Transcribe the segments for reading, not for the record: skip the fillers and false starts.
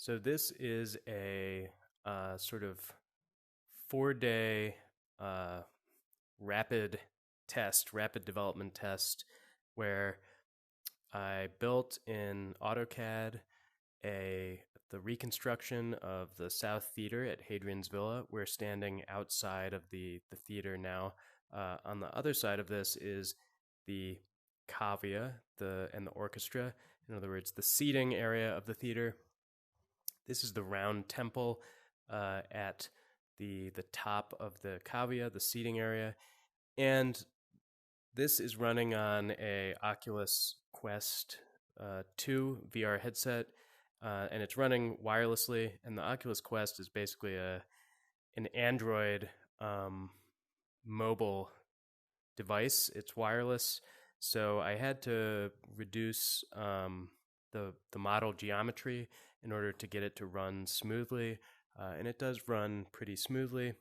So this is a sort of 4-day uh, rapid rapid development test, where I built in AutoCAD the reconstruction of the South Theater at Hadrian's Villa. We're standing outside of the theater now. On the other side of this is the cavea, and the orchestra. In other words, the seating area of the theater. This is the round temple at the top of the cavea, the seating area, and this is running on a Oculus Quest 2 VR headset, and it's running wirelessly. And the Oculus Quest is basically an Android mobile device. It's wireless, so I had to reduce the model geometry in order to get it to run smoothly, and it does run pretty smoothly.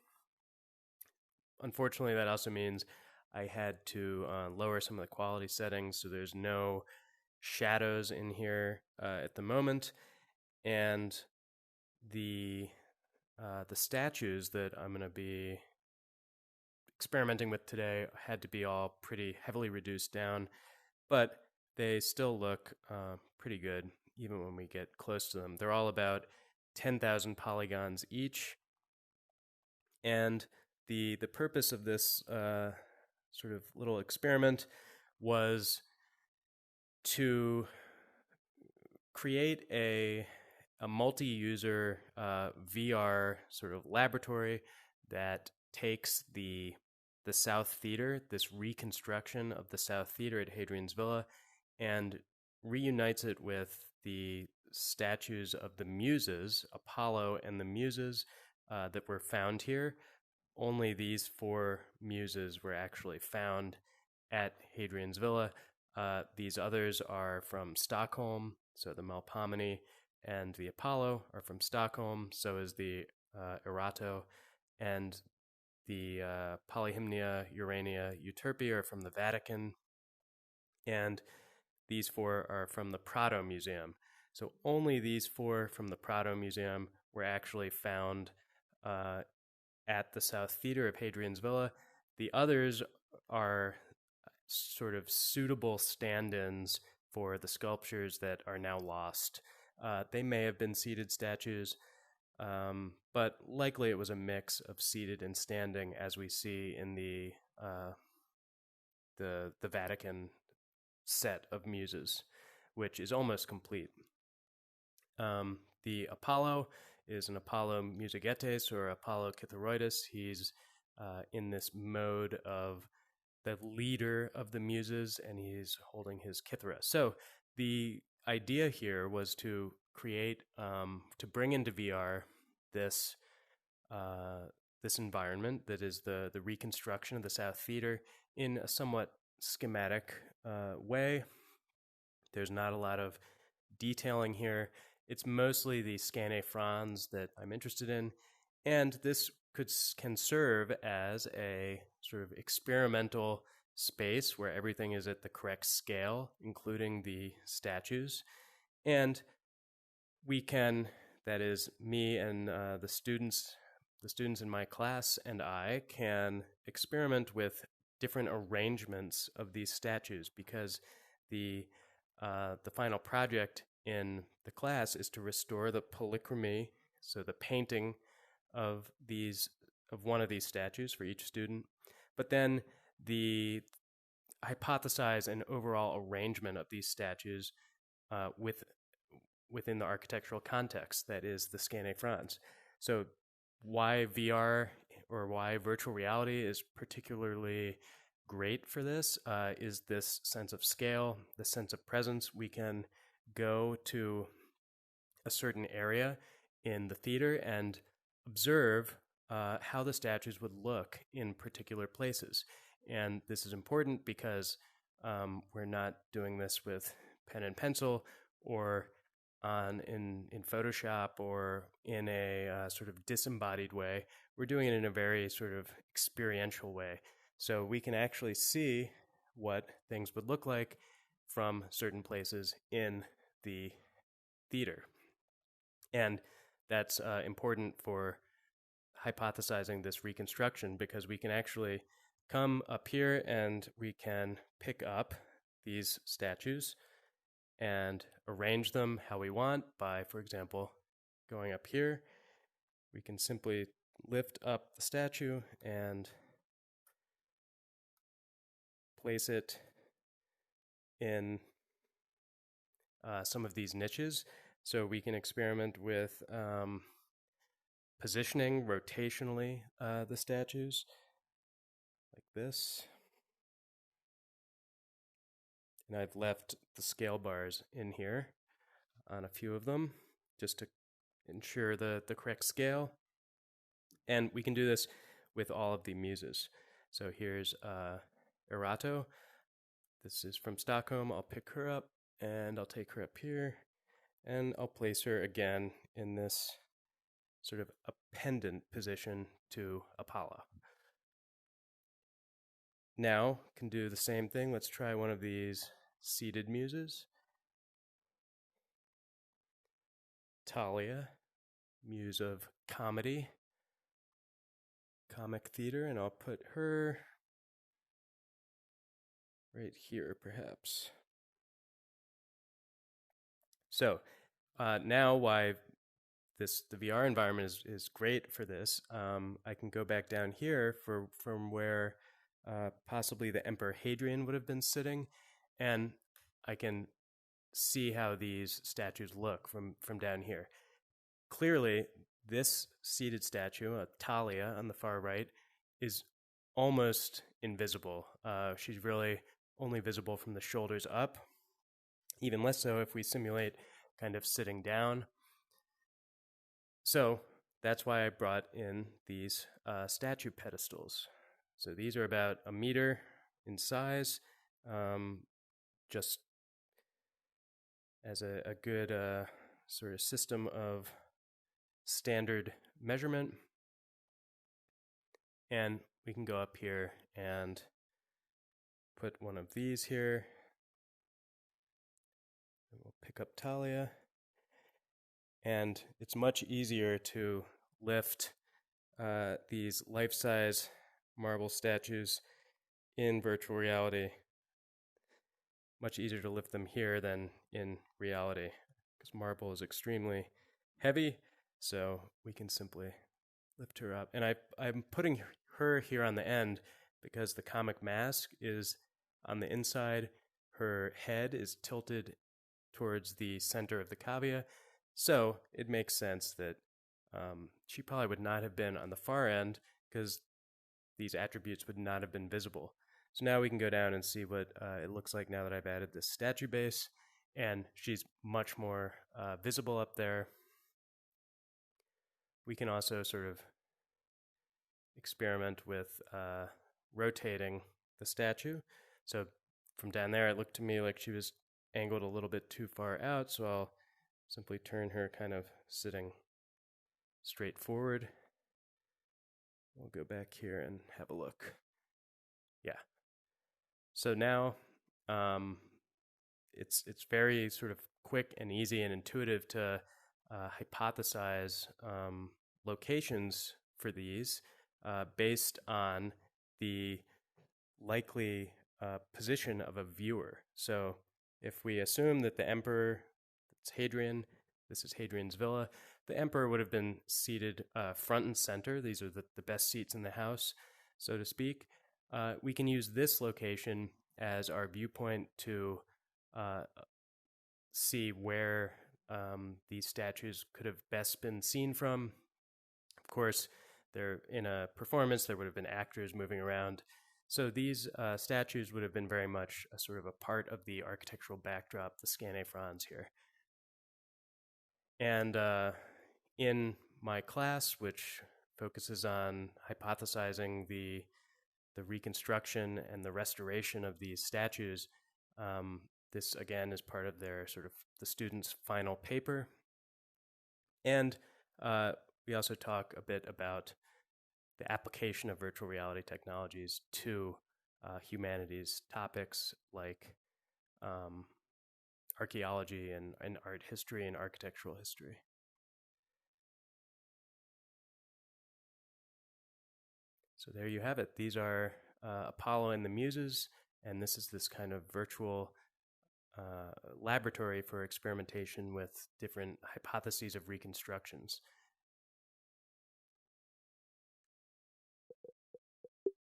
Unfortunately, that also means I had to lower some of the quality settings, so there's no shadows in here at the moment, and the statues that I'm going to be experimenting with today had to be all pretty heavily reduced down, but they still look pretty good even when we get close to them. They're all about 10,000 polygons each, and the purpose of this sort of little experiment was to create a multi-user VR sort of laboratory that takes the South Theater, this reconstruction of the South Theater at Hadrian's Villa, and reunites it with the statues of the Muses, Apollo and the Muses, that were found here. Only these 4 Muses were actually found at Hadrian's Villa. These others are from Stockholm, so the Melpomene and the Apollo are from Stockholm, so is the Erato, and the Polyhymnia, Urania, Euterpe are from the Vatican, and these 4 are from the Prado Museum. So only these 4 from the Prado Museum were actually found at the South Theater of Hadrian's Villa. The others are sort of suitable stand-ins for the sculptures that are now lost. They may have been seated statues, but likely it was a mix of seated and standing, as we see in the Vatican set of Muses, which is almost complete. The Apollo is an Apollo Musagetes or Apollo Kytheroides. He's in this mode of the leader of the Muses, and he's holding his Kythera. So the idea here was to create, to bring into VR this environment that is the reconstruction of the South Theater in a somewhat schematic way. There's not a lot of detailing here. It's mostly the scanne frons that I'm interested in, and this can serve as a sort of experimental space where everything is at the correct scale, including the statues. And we can, that is, me and the students in my class and I can experiment with different arrangements of these statues, because the final project in the class is to restore the polychromy, so the painting of one of these statues for each student, but then the hypothesize an overall arrangement of these statues within the architectural context that is the scanne frons. So why VR or why virtual reality is particularly great for this is this sense of scale, the sense of presence. We can go to a certain area in the theater and observe how the statues would look in particular places. And this is important because we're not doing this with pen and pencil or in Photoshop or in a sort of disembodied way. We're doing it in a very sort of experiential way. So we can actually see what things would look like from certain places in the theater. And that's important for hypothesizing this reconstruction, because we can actually come up here and we can pick up these statues and arrange them how we want by, for example, going up here. We can simply lift up the statue and place it in some of these niches. So we can experiment with positioning rotationally the statues like this. And I've left the scale bars in here on a few of them just to ensure the correct scale. And we can do this with all of the muses. So here's Erato. This is from Stockholm. I'll pick her up and I'll take her up here and I'll place her again in this sort of a pendant position to Apollo. Now can do the same thing. Let's try one of these seated muses. Talia, muse of comedy, comic theater, and I'll put her right here perhaps. So now why the VR environment is great for this, I can go back down here from where possibly the Emperor Hadrian would have been sitting, and I can see how these statues look from down here. Clearly, this seated statue, Talia on the far right, is almost invisible. She's really only visible from the shoulders up, even less so if we simulate kind of sitting down. So that's why I brought in these statue pedestals. So these are about 1 meter in size, just as a good sort of system of standard measurement. And we can go up here and put one of these here. And we'll pick up Talia. And it's much easier to lift these life-size marble statues in virtual reality. Much easier to lift them here than in reality, because marble is extremely heavy, so we can simply lift her up. And I'm putting her here on the end because the comic mask is on the inside. Her head is tilted towards the center of the cavea, so it makes sense that she probably would not have been on the far end, because these attributes would not have been visible. So now we can go down and see what it looks like now that I've added this statue base, and she's much more visible up there. We can also sort of experiment with rotating the statue. So from down there, it looked to me like she was angled a little bit too far out, so I'll simply turn her kind of sitting straight forward. We'll go back here and have a look. Yeah. So now it's very sort of quick and easy and intuitive to hypothesize locations for these based on the likely position of a viewer. So if we assume that the emperor, it's Hadrian, this is Hadrian's villa, the emperor would have been seated front and center. These are the best seats in the house, so to speak. We can use this location as our viewpoint to see where these statues could have best been seen from. Of course, they're in a performance, there would have been actors moving around. So these statues would have been very much a sort of a part of the architectural backdrop, the scanefrons here. And in my class, which focuses on hypothesizing the reconstruction and the restoration of these statues, this again is part of their sort of the students' final paper. And we also talk a bit about the application of virtual reality technologies to humanities topics like archaeology and art history and architectural history. So there you have it. These are Apollo and the Muses, and this is this kind of virtual laboratory for experimentation with different hypotheses of reconstructions.